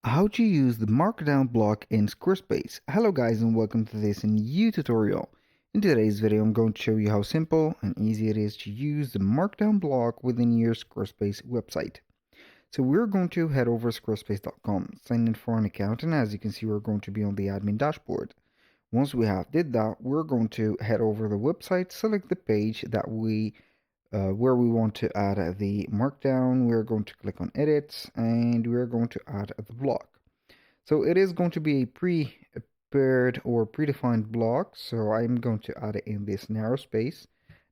How to use the Markdown block in Squarespace. Hello guys and welcome to this new tutorial. In today's video I'm going to show you how simple and easy it is to use the Markdown block within your Squarespace website. So we're going to head over to squarespace.com, sign in for an account, and as you can see we're going to be on the admin dashboard. Once we have did that, we're going to head over the website, select the page that where we want to add the markdown. We're going to click on edit and we're going to add the block. So it is going to be a prepared or predefined block, so I'm going to add it in this narrow space.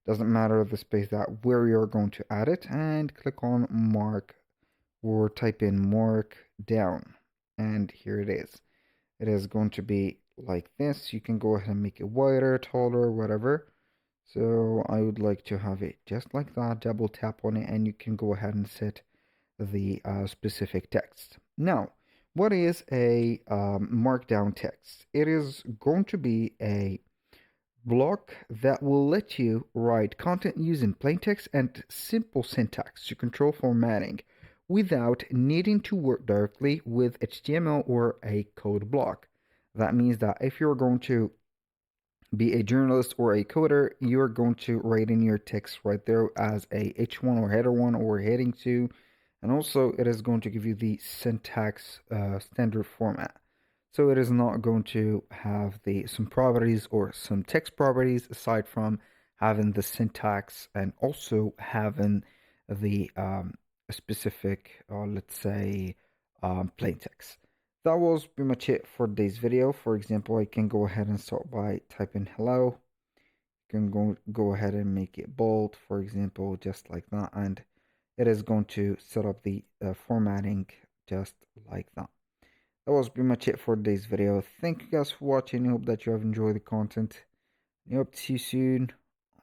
Doesn't matter the space that where you're going to add it, and click on mark or type in mark down, and here it is. It is going to be like this. You can go ahead and make it wider, taller, whatever. So I would like to have it just like that. Double tap on it and you can go ahead and set the specific text. Now, what is a markdown text? It is going to be a block that will let you write content using plain text and simple syntax to control formatting without needing to work directly with HTML or a code block. That means that if you're going to be a journalist or a coder, you're going to write in your text right there as a H1 or header 1 or heading 2. And also it is going to give you the syntax standard format. So it is not going to have some properties or some text properties aside from having the syntax and also having the specific, let's say, plain text. That was pretty much it for today's video. For example, I can go ahead and start by typing hello. You can go ahead and make it bold, for example, just like that, and it is going to set up the formatting just like that. That was pretty much it for today's video. Thank you guys for watching. I hope that you have enjoyed the content. I hope to see you soon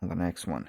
on the next one.